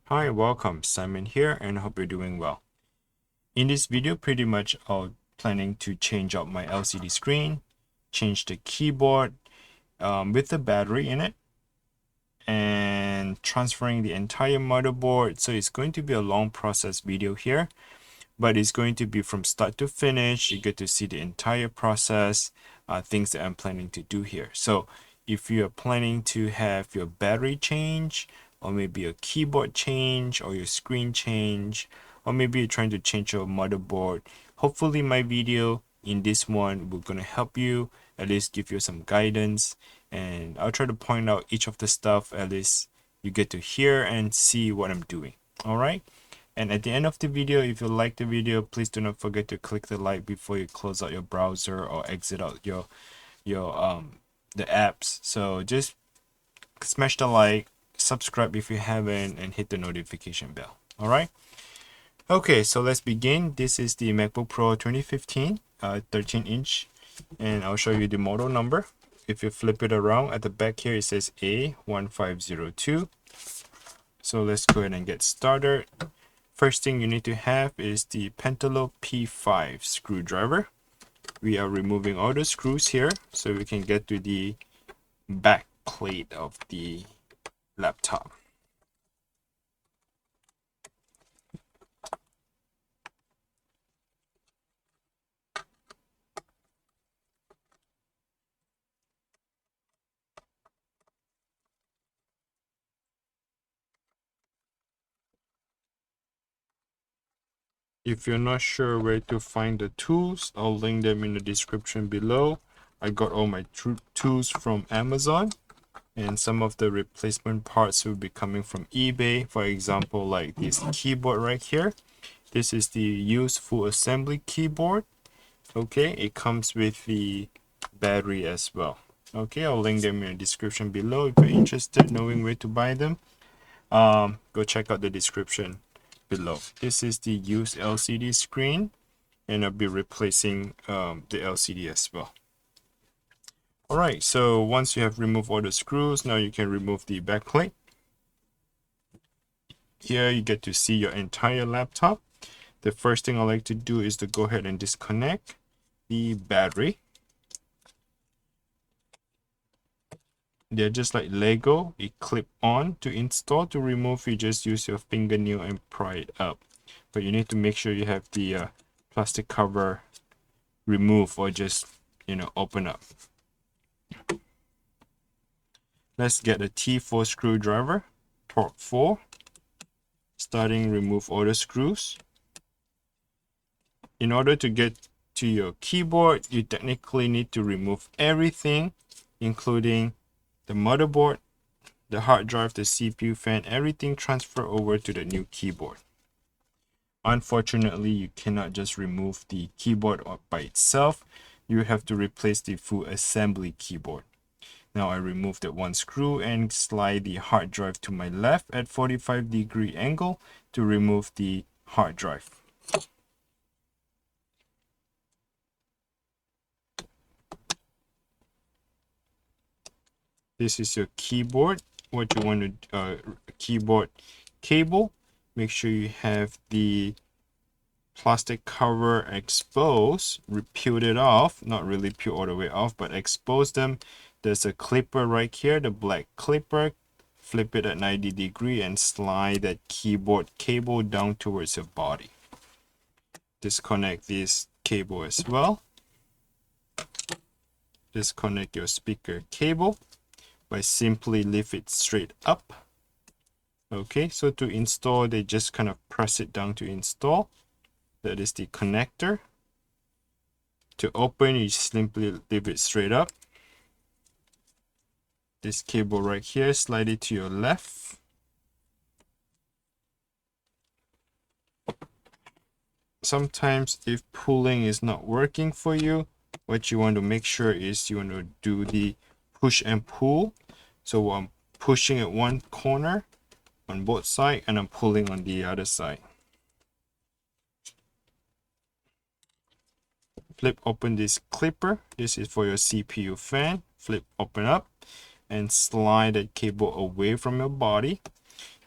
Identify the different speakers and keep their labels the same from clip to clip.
Speaker 1: Hi, welcome. Simon here and I hope you're doing well. In this video, pretty much I'm planning to change out my LCD screen, change the keyboard with the battery in it, and transferring the entire motherboard. So it's going to be a long process video here, but it's going to be from start to finish. You get to see the entire process, things that I'm planning to do here. So if you're planning to have your battery change, or maybe a keyboard change, or your screen change, or maybe you're trying to change your motherboard, hopefully my video in this one will gonna help you, at least give you some guidance, and I'll try to point out each of the stuff, at least you get to hear and see what I'm doing. All right. And at the end of the video, if you like the video, please do not forget to click the like before you close out your browser or exit out your the apps. So just smash the like, subscribe if you haven't, and hit the notification bell. All right. Okay, so let's begin. This is the MacBook Pro 2015, 13-inch, and I'll show you the model number. If you flip it around at the back here, it says A1502. So let's go ahead and get started. First thing you need to have is the Pentalo P5 screwdriver. We are removing all the screws here so we can get to the back plate of the laptop. If you're not sure where to find the tools, I'll link them in the description below. I got all my tools from Amazon, and some of the replacement parts will be coming from eBay. For example, like this keyboard right here. This is the used full assembly keyboard. Okay, it comes with the battery as well. Okay, I'll link them in the description below. If you're interested knowing where to buy them, go check out the description below. This is the used LCD screen, and I'll be replacing the LCD as well. All right, so once you have removed all the screws, now you can remove the backplate. Here you get to see your entire laptop. The first thing I like to do is to go ahead and disconnect the battery. They're just like Lego. It clip on. To install, to remove, you just use your fingernail and pry it up. But you need to make sure you have the plastic cover removed, or just, open up. Let's get a T4 screwdriver, torque 4. Starting, remove all the screws. In order to get to your keyboard, you technically need to remove everything, including the motherboard, the hard drive, the CPU fan, everything transfer over to the new keyboard. Unfortunately, you cannot just remove the keyboard by itself. You have to replace the full assembly keyboard. Now I remove that one screw and slide the hard drive to my left at 45-degree angle to remove the hard drive. This is your keyboard. What you want to keyboard cable. Make sure you have the plastic cover exposed. Peel it off, not really peel all the way off, but expose them. There's a clipper right here, the black clipper. Flip it at 90 degrees and slide that keyboard cable down towards your body. Disconnect this cable as well. Disconnect your speaker cable by simply lift it straight up. Okay, so to install, they just kind of press it down to install. That is the connector. To open, you simply leave it straight up. This cable right here, slide it to your left. Sometimes if pulling is not working for you, what you want to make sure is you want to do the push and pull. So I'm pushing at one corner on both sides, and I'm pulling on the other side. Flip open this clipper. This is for your CPU fan. Flip open up and slide that cable away from your body.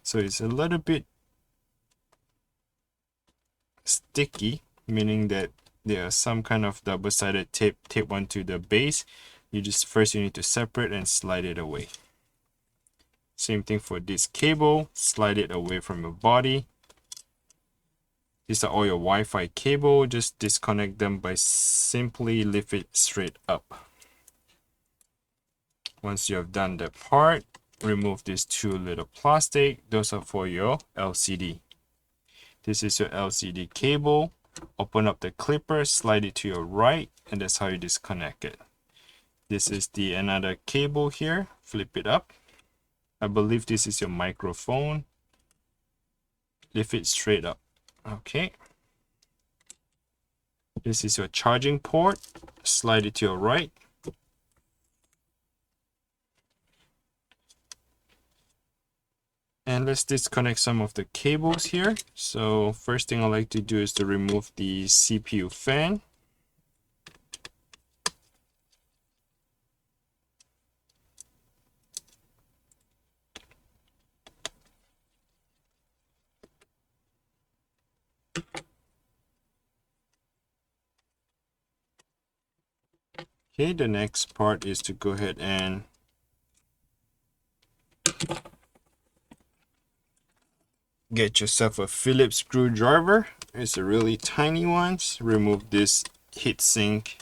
Speaker 1: So it's a little bit sticky, meaning that there's some kind of double-sided tape taped onto the base. You need to separate and slide it away. Same thing for this cable, slide it away from your body. These are all your Wi-Fi cable. Just disconnect them by simply lift it straight up. Once you have done that part, remove these two little plastic. Those are for your LCD. This is your LCD cable. Open up the clipper, slide it to your right, and that's how you disconnect it. This is the another cable here. Flip it up. I believe this is your microphone. Lift it straight up. Okay. This is your charging port. Slide it to your right. And let's disconnect some of the cables here. So first thing I like to do is to remove the CPU fan. Okay, the next part is to go ahead and get yourself a Phillips screwdriver. It's a really tiny one. Remove this heatsink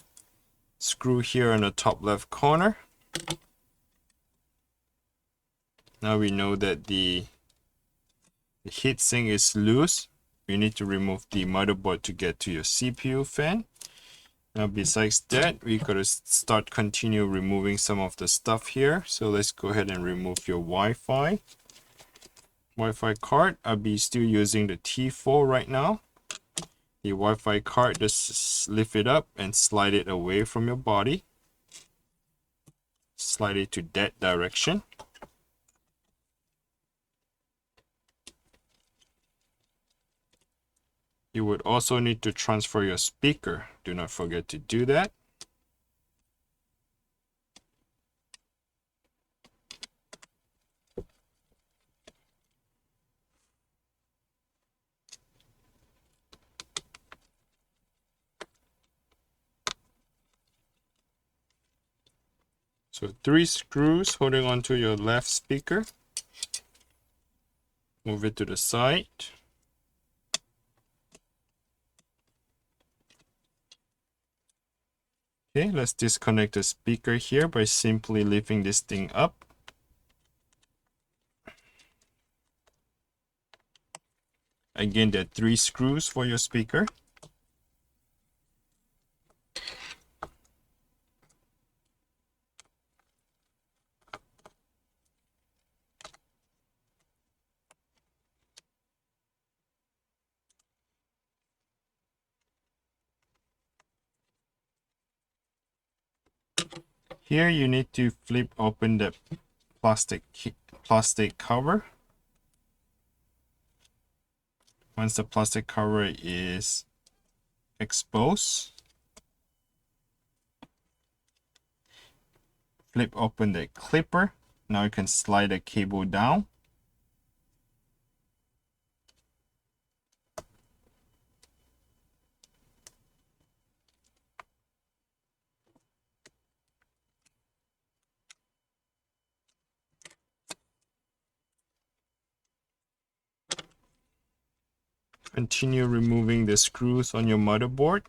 Speaker 1: screw here on the top left corner. Now we know that the heatsink is loose. We need to remove the motherboard to get to your CPU fan. Now besides that, we gotta continue removing some of the stuff here. So let's go ahead and remove your Wi-Fi card. I'll be still using the T4 right now. The Wi-Fi card, just lift it up and slide it away from your body. Slide it to that direction. You would also need to transfer your speaker. Do not forget to do that. So 3 screws holding onto your left speaker. Move it to the side. Okay, let's disconnect the speaker here by simply lifting this thing up. Again, there are 3 screws for your speaker. Here you need to flip open the plastic cover. Once the plastic cover is exposed, flip open the clipper. Now you can slide the cable down. Continue removing the screws on your motherboard.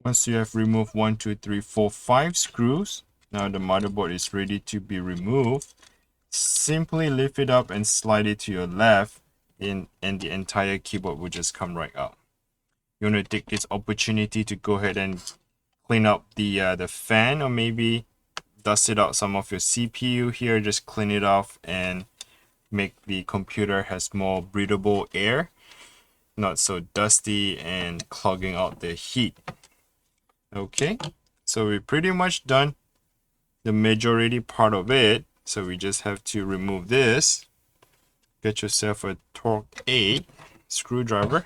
Speaker 1: Once you have removed 1, 2, 3, 4, 5 screws, now the motherboard is ready to be removed. Simply lift it up and slide it to your left, and the entire keyboard will just come right out. You want to take this opportunity to go ahead and clean up the fan, or maybe dust it out some of your CPU here. Just clean it off and make the computer has more breathable air, not so dusty and clogging out the heat. Okay, so we're pretty much done the majority part of it. So we just have to remove this. Get yourself a torque 8 screwdriver.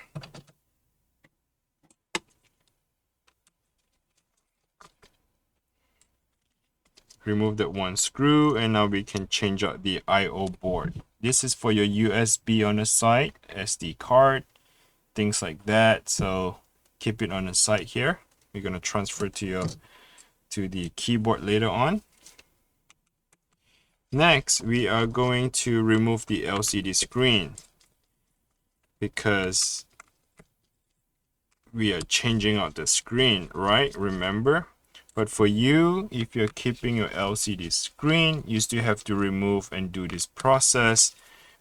Speaker 1: Remove that one screw, and now we can change out the I/O board. This is for your USB on the side, SD card, things like that. So keep it on the side here. We're going to transfer to the keyboard later on. Next, we are going to remove the LCD screen because we are changing out the screen, right? Remember? But for you, if you're keeping your LCD screen, you still have to remove and do this process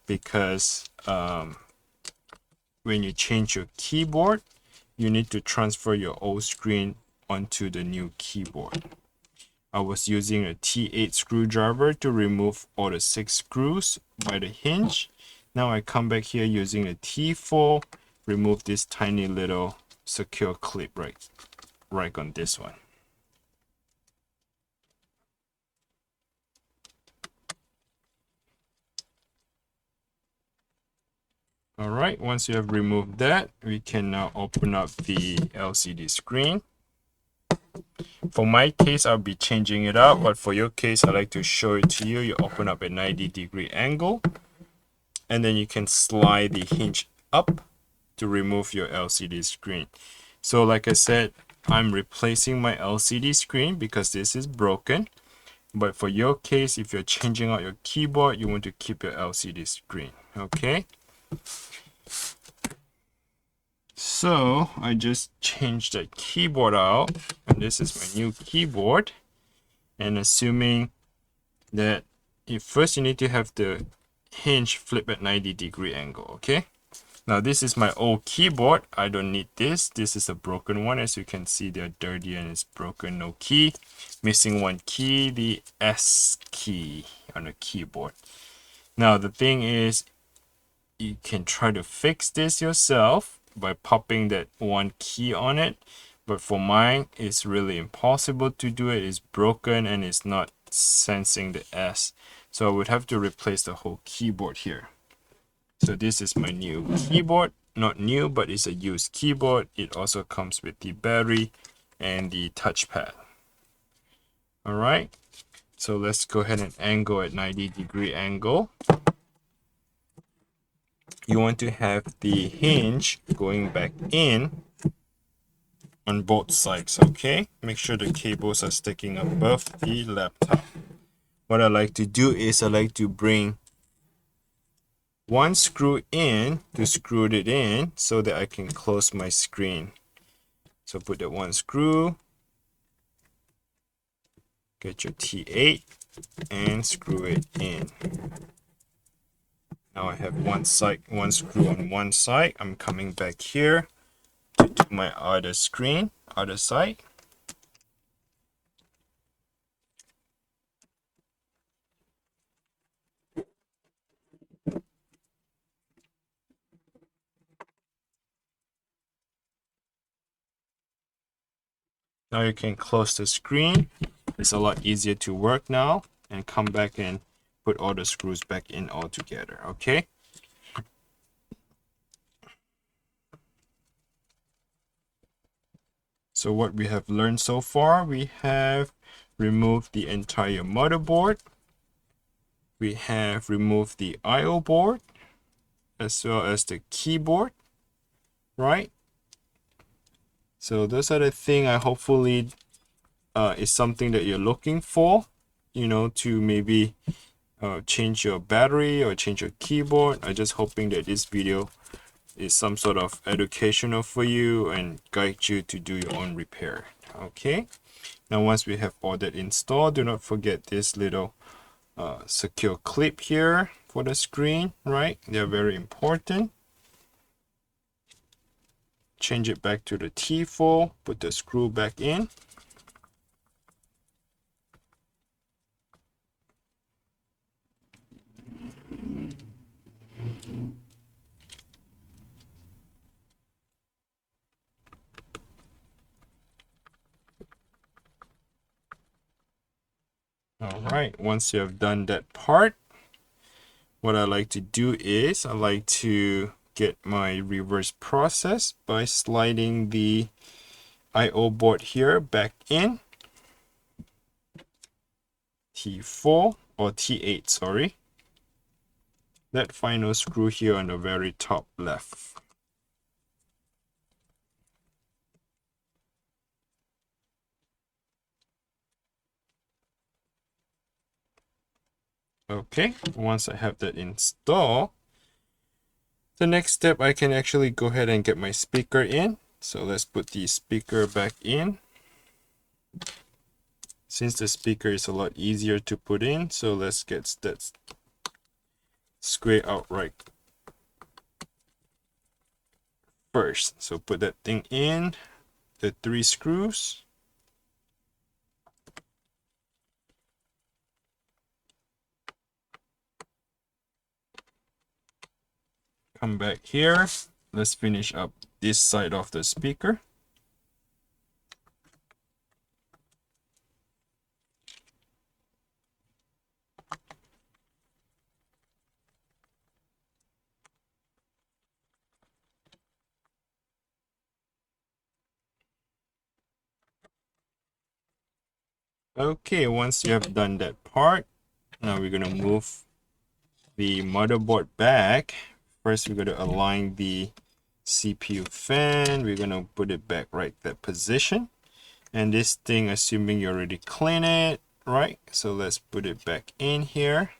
Speaker 1: because when you change your keyboard, you need to transfer your old screen onto the new keyboard. I was using a T8 screwdriver to remove all the 6 screws by the hinge. Now I come back here using a T4, remove this tiny little secure clip right on this one. Alright, once you have removed that, we can now open up the LCD screen. For my case, I'll be changing it out, but for your case, I like to show it to you. You open up a 90-degree angle, and then you can slide the hinge up to remove your LCD screen. So like I said, I'm replacing my LCD screen because this is broken. But for your case, if you're changing out your keyboard, you want to keep your LCD screen, okay? So I just changed the keyboard out, and this is my new keyboard. And assuming that first you need to have the hinge flip at 90-degree angle, okay? Now this is my old keyboard. I don't need this. This is a broken one. As you can see, they're dirty and it's broken. No key. Missing one key, the S key on the keyboard. Now the thing is, you can try to fix this yourself by popping that one key on it, but for mine it's really impossible to do it. It's broken and it's not sensing the S, so I would have to replace the whole keyboard here. So this is my new keyboard. Not new, but it's a used keyboard. It also comes with the battery and the touchpad. All right, so let's go ahead and angle at 90-degree angle. You want to have the hinge going back in on both sides, okay? Make sure the cables are sticking above the laptop. What I like to do is I like to bring one screw in to screw it in so that I can close my screen. So put that one screw, get your T8 and screw it in. Now I have one screw on one side. I'm coming back here to do my other screen, other side. Now you can close the screen. It's a lot easier to work now, and come back and put all the screws back in all together, okay? So what we have learned so far, we have removed the entire motherboard. We have removed the I/O board as well as the keyboard, right? So those are the things I hopefully is something that you're looking for, you know, to maybe change your battery or change your keyboard. I'm just hoping that this video is some sort of educational for you and guide you to do your own repair. Okay, now once we have all that installed, do not forget this little secure clip here for the screen, right? They're very important. change it back to the T4, put the screw back in. All right, once you have done that part, what I like to do is I like to get my reverse process by sliding the IO board here back in. T4 or T8, sorry. That final screw here on the very top left. Okay, once I have that installed, the next step I can actually go ahead and get my speaker in. So let's put the speaker back in. Since the speaker is a lot easier to put in, so let's get that square out right first. So put that thing in, the 3 screws. Come back here. Let's finish up this side of the speaker. Okay, once you have done that part, now we're going to move the motherboard back. First, we're going to align the CPU fan. We're going to put it back right that position. And this thing, assuming you already clean it, right? So let's put it back in here.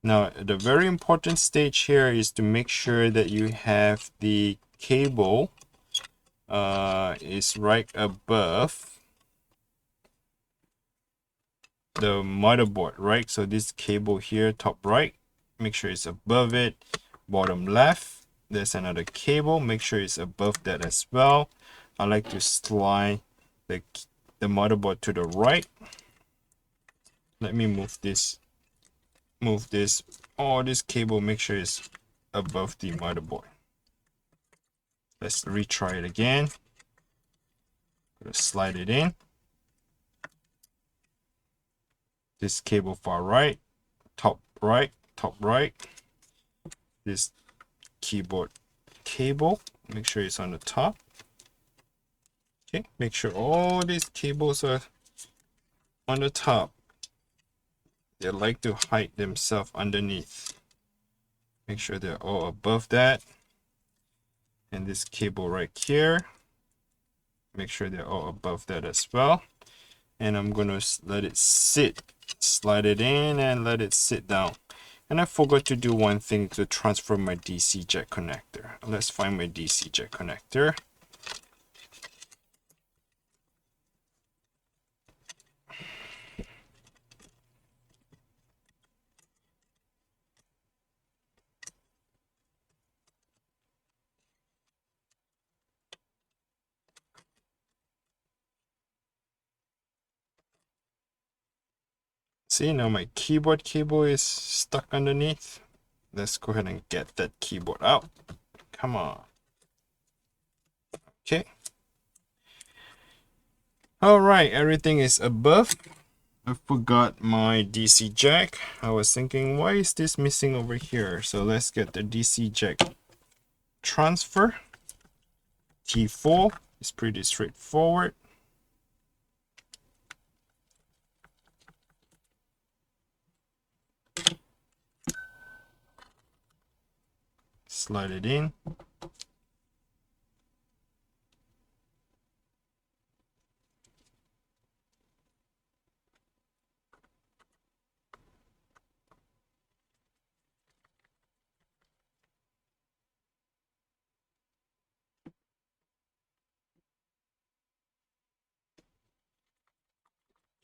Speaker 1: Now, the very important stage here is to make sure that you have the cable is right above the motherboard, right? So this cable here, top right, make sure it's above it. Bottom left, there's another cable, make sure it's above that as well. I like to slide the motherboard to the right. Let me move this. Oh, this cable, make sure it's above the motherboard. Let's retry it again. Slide it in. This cable far right, top right, top right. This keyboard cable, make sure it's on the top. Okay, make sure all these cables are on the top. They like to hide themselves underneath. Make sure they're all above that. And this cable right here, make sure they're all above that as well. And I'm gonna let it sit. Slide it in and let it sit down. And I forgot to do one thing to transfer my DC jack connector. Let's find my DC jack connector. See, now my keyboard cable is stuck underneath. Let's go ahead and get that keyboard out. Come on. Okay. All right, everything is above. I forgot my DC jack. I was thinking, why is this missing over here? So let's get the DC jack transfer. T4 is pretty straightforward. Slide it in.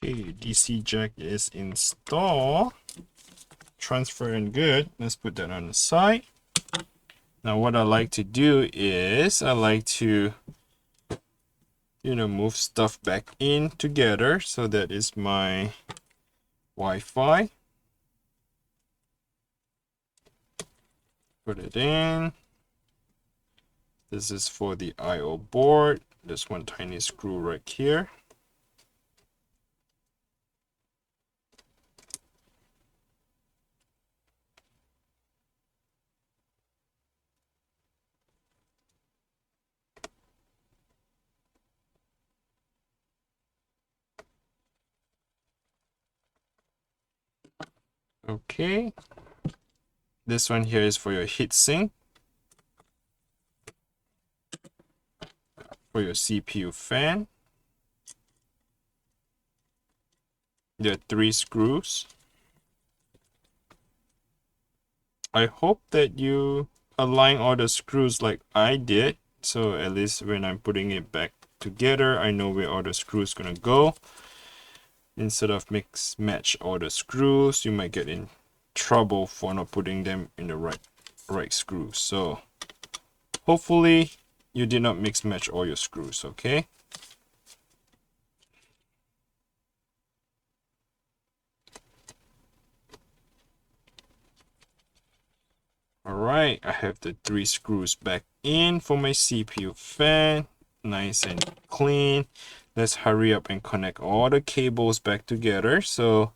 Speaker 1: Okay, DC jack is installed. Transfer and good. Let's put that on the side. Now what I like to do is I like to move stuff back in together. So that is my Wi-Fi. Put it in. This is for the I/O board. There's one tiny screw right here. Okay. This one here is for your heatsink. For your CPU fan. There are 3 screws. I hope that you align all the screws like I did. So at least when I'm putting it back together, I know where all the screws gonna go. Instead of match all the screws, you might get in trouble for not putting them in the right screw. So hopefully you did not mix match all your screws, okay? Alright, I have the 3 screws back in for my CPU fan. Nice and clean. Let's hurry up and connect all the cables back together. So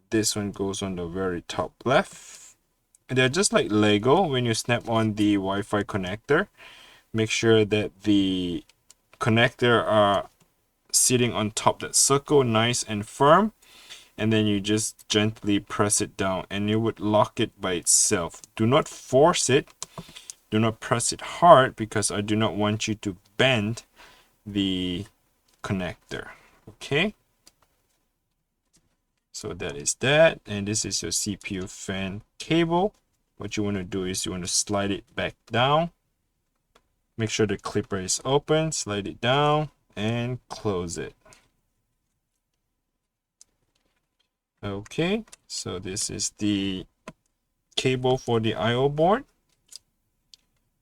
Speaker 1: this one goes on the very top left. They're just like Lego. When you snap on the Wi-Fi connector, make sure that the connector are sitting on top that circle, nice and firm. And then you just gently press it down and it would lock it by itself. Do not force it. Do not press it hard because I do not want you to bend the connector. Okay. So that is that. And this is your CPU fan cable. What you want to do is you want to slide it back down. Make sure the clipper is open. Slide it down and close it. Okay, so this is the cable for the I/O board.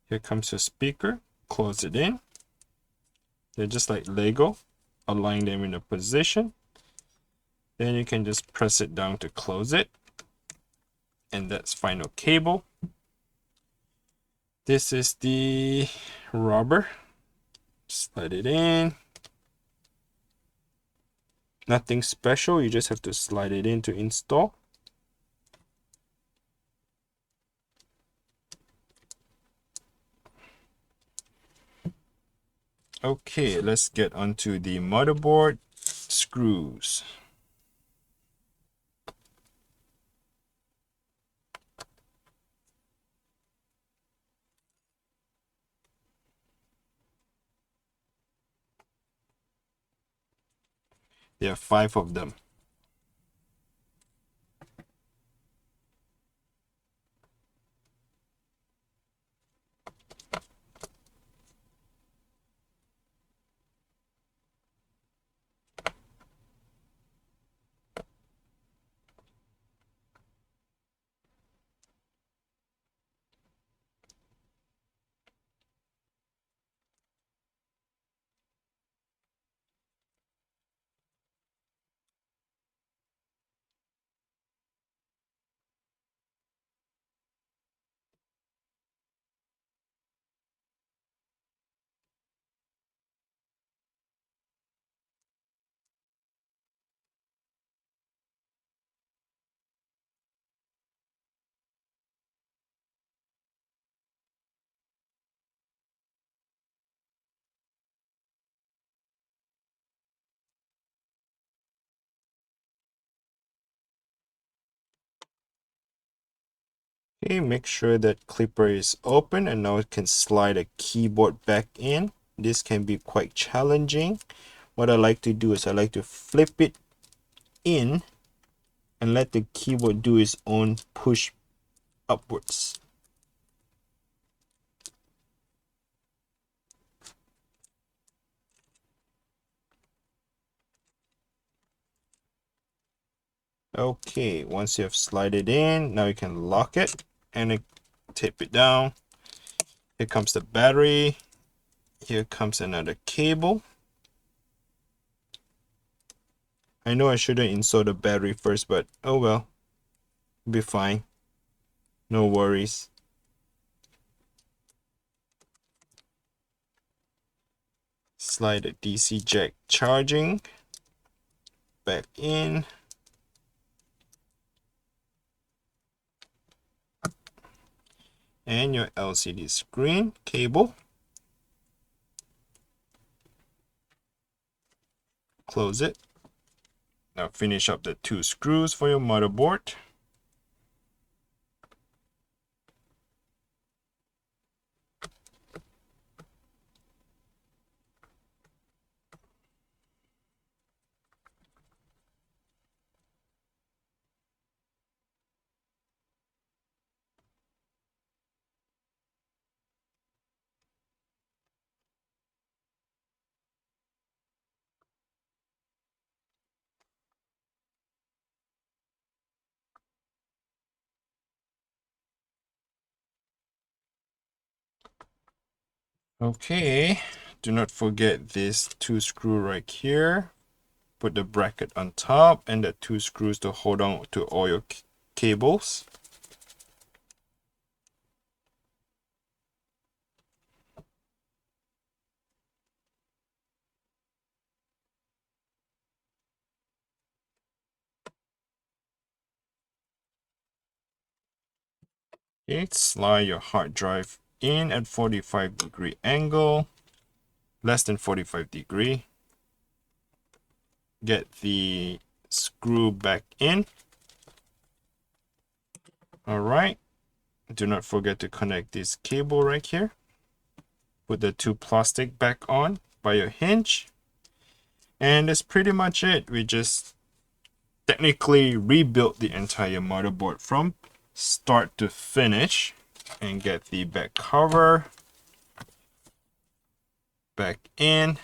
Speaker 1: Here comes your speaker. Close it in. They're just like Lego. Align them in a position. Then you can just press it down to close it. And that's final cable. This is the rubber. Slide it in. Nothing special. You just have to slide it in to install. Okay, let's get onto the motherboard screws. There are 5 of them. Okay, make sure that clipper is open and now it can slide a keyboard back in. This can be quite challenging. What I like to do is I like to flip it in and let the keyboard do its own push upwards. Okay, once you have slid it in, now you can lock it and tape it down. Here comes the battery. Here comes another cable. I know I shouldn't install the battery first, but oh well, be fine. No worries. Slide the DC jack charging back in. And your LCD screen cable. Close it. Now finish up the 2 screws for your motherboard. Okay, do not forget this 2 screw right here. Put the bracket on top and the 2 screws to hold on to all your cables. Okay, slide your hard drive in at 45-degree angle, less than 45-degree. Get the screw back in. All right, do not forget to connect this cable right here. Put the 2 plastic back on by your hinge. And that's pretty much it. We just technically rebuilt the entire motherboard from start to finish, and get the back cover back in.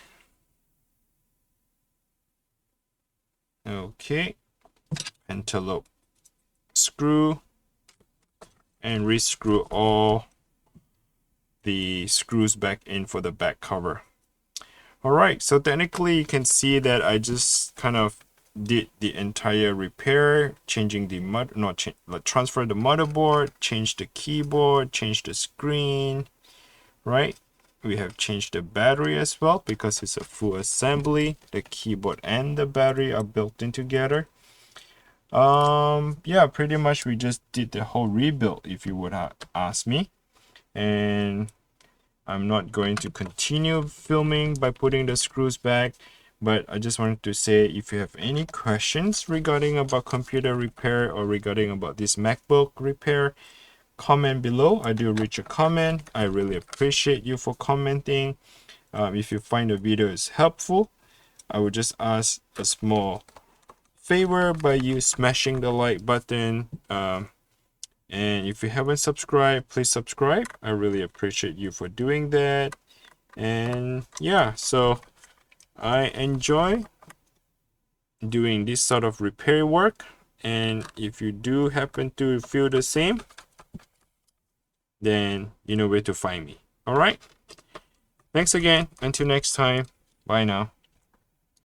Speaker 1: Okay, antelope screw, and rescrew all the screws back in for the back cover. All right, so technically you can see that I just kind of did the entire repair, changing the transfer the motherboard, change the keyboard, change the screen, right? We have changed the battery as well because it's a full assembly. The keyboard and the battery are built in together. Yeah, pretty much we just did the whole rebuild, if you would ask me. And I'm not going to continue filming by putting the screws back, but I just wanted to say, if you have any questions regarding about computer repair or regarding about this MacBook repair, comment below. I do read your comment. I really appreciate you for commenting. If you find the video is helpful, I would just ask a small favor by you smashing the like button. And if you haven't subscribed, please subscribe. I really appreciate you for doing that. And yeah, so I enjoy doing this sort of repair work. And if you do happen to feel the same, then you know where to find me. All right. Thanks again. Until next time. Bye now.